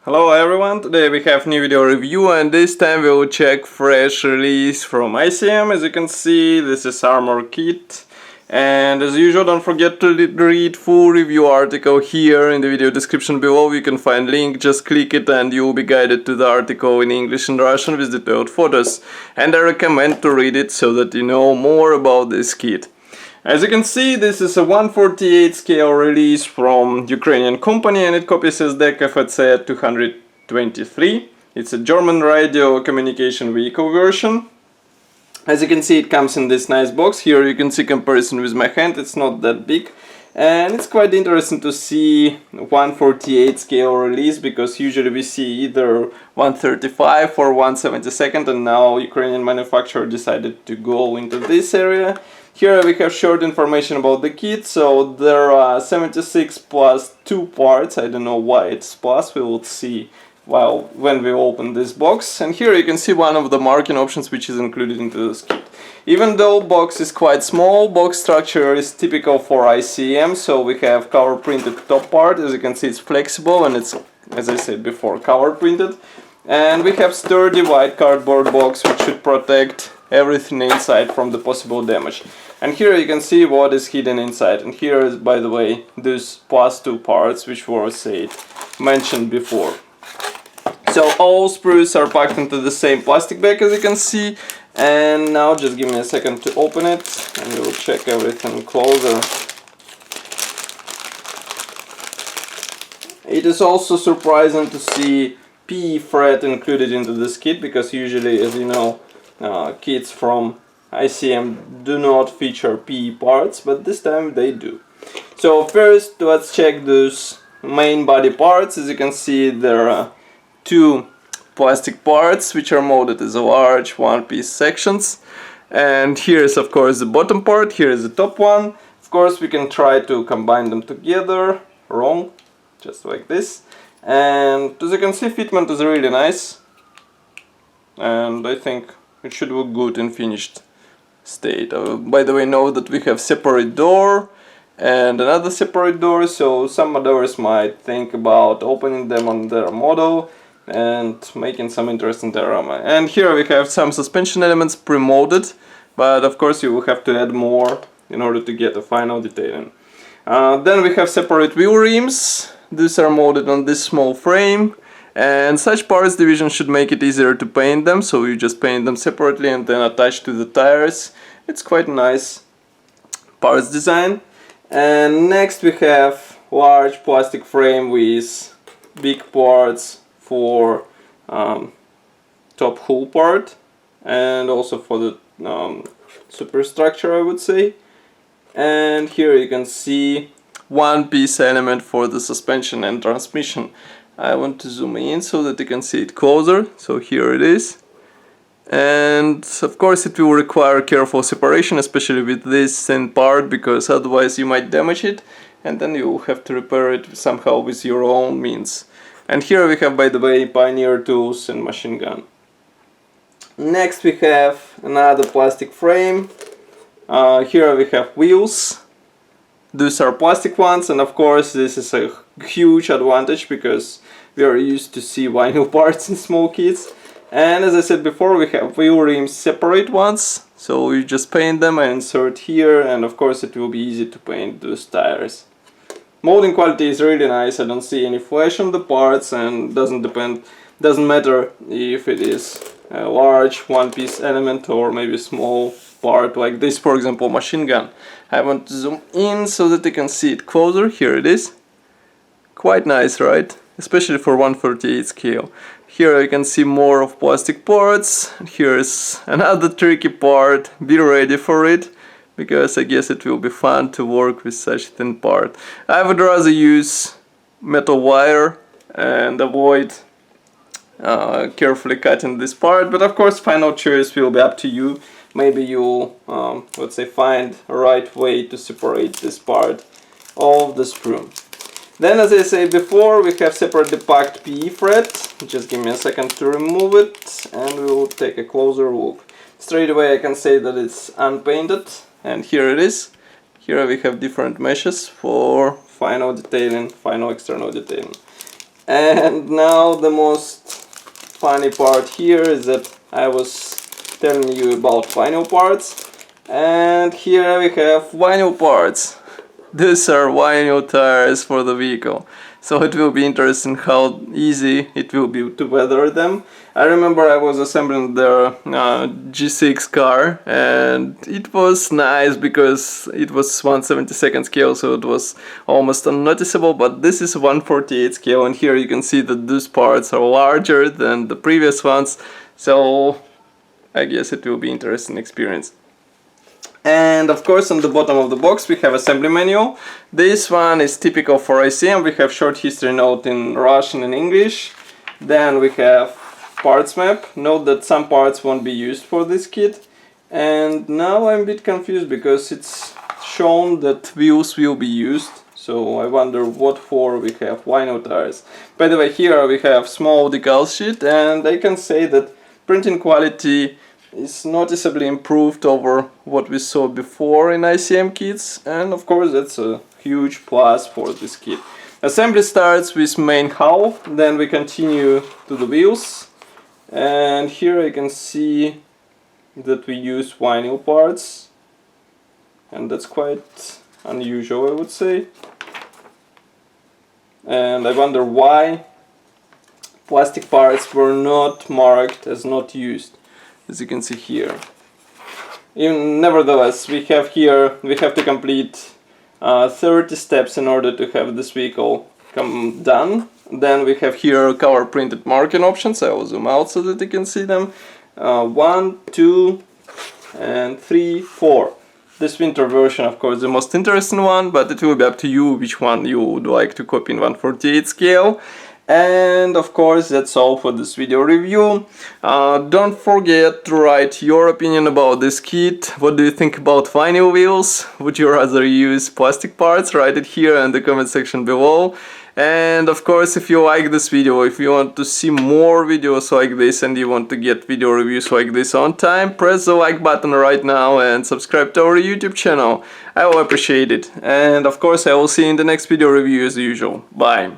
Hello everyone, today we have new video review and this time we will check fresh release from ICM. As you can see, this is Armor Kit, and as usual don't forget to read full review article here in the video description below. You can find link, just click it and you will be guided to the article in English and Russian with detailed photos, and I recommend to read it so that you know more about this kit. As you can see, this is a 1/48 scale release from Ukrainian company and it copies Sd.Kfz.223. It's a German radio communication vehicle version. As you can see, it comes in this nice box. Here you can see comparison with my hand, it's not that big. And it's quite interesting to see 1/48 scale release, because usually we see either 1/35 or 1/72, and now Ukrainian manufacturer decided to go into this area. Here we have short information about the kit. So there are 76 plus 2 parts. I don't know why it's plus, we will see when we open this box. And here you can see one of the marking options which is included into this kit. Even though box is quite small, box structure is typical for ICM. So we have cover printed top part. As you can see, it's flexible and it's, as I said before, cover printed. And we have sturdy white cardboard box which should protect everything inside from the possible damage. And here you can see what is hidden inside. And here is, by the way, these plus 2 parts which were mentioned before. So all sprues are packed into the same plastic bag, as you can see. And now just give me a second to open it and we will check everything closer. It is also surprising to see PE thread included into this kit, because usually, as you know, kits from ICM do not feature PE parts, but this time they do. So first let's check those main body parts. As you can see, there are 2 plastic parts which are molded as large one-piece sections, and here is of course the bottom part, here is the top one. Of course we can try to combine them together, wrong, just like this. And as you can see, fitment is really nice, and I think it should look good in finished state. By the way, note that we have separate door and another separate door, so some modelers might think about opening them on their model and making some interesting diorama. And here we have some suspension elements pre-molded, but of course you will have to add more in order to get a final detailing. Then we have separate wheel rims. These are molded on this small frame, and such parts division should make it easier to paint them, so you just paint them separately and then attach to the tires. It's quite nice parts design. And next we have large plastic frame with big parts for top hull part and also for the superstructure, I would say. And here you can see one-piece element for the suspension and transmission. I want to zoom in so that you can see it closer. So here it is. And of course it will require careful separation, especially with this thin part, because otherwise you might damage it and then you will have to repair it somehow with your own means. And here we have, by the way, Pioneer tools and machine gun. Next we have another plastic frame. Here we have wheels. These are plastic ones, and of course this is a huge advantage because we are used to see vinyl parts in small kits. And as I said before, we have wheel rims separate ones, so you just paint them and insert here, and of course it will be easy to paint those tires. Molding quality is really nice. I don't see any flash on the parts, and doesn't matter if it is a large one-piece element or maybe small part like this, for example, machine gun. I want to zoom in so that you can see it closer. Here it is. Quite nice, right? Especially for 1/48 scale. Here you can see more of plastic parts. Here is another tricky part. Be ready for it, because I guess it will be fun to work with such thin part. I would rather use metal wire and avoid carefully cutting this part, but of course final choice will be up to you. Maybe you'll let's say find a right way to separate this part of the sprue. Then, as I said before, we have separately packed PE thread. Just give me a second to remove it and we will take a closer look. Straight away I can say that it's unpainted, and here it is. Here we have different meshes for final detailing, final external detailing. And now the most funny part here is that I was telling you about vinyl parts, and here we have vinyl parts. These are vinyl tires for the vehicle, so it will be interesting how easy it will be to weather them. I remember I was assembling the G6 car, and it was nice because it was 1/72 scale, so it was almost unnoticeable, but this is 1/48 scale, and here you can see that these parts are larger than the previous ones, so I guess it will be an interesting experience. And of course on the bottom of the box we have assembly manual. This one is typical for ICM. We have short history note in Russian and English. Then we have parts map. Note that some parts won't be used for this kit. And now I'm a bit confused because it's shown that wheels will be used. So I wonder what for we have vinyl tires. By the way, here we have small decal sheet, and I can say that printing quality is noticeably improved over what we saw before in ICM kits, and of course that's a huge plus for this kit. Assembly starts with main hull, then we continue to the wheels, and here I can see that we use vinyl parts, and that's quite unusual, I would say. And I wonder why plastic parts were not marked as not used, as you can see here. Nevertheless, we have to complete 30 steps in order to have this vehicle come done. Then we have here color printed marking options. I will zoom out so that you can see them. 1, 2, and 3, 4. This winter version, of course, the most interesting one, but it will be up to you which one you would like to copy in 1/48 scale. And of course that's all for this video review. Don't forget to write your opinion about this kit. What do you think about vinyl wheels? Would you rather use plastic parts? Write it here in the comment section below. And of course, if you like this video, if you want to see more videos like this and you want to get video reviews like this on time, press the like button right now and subscribe to our YouTube channel. I will appreciate it. And of course I will see you in the next video review as usual. Bye!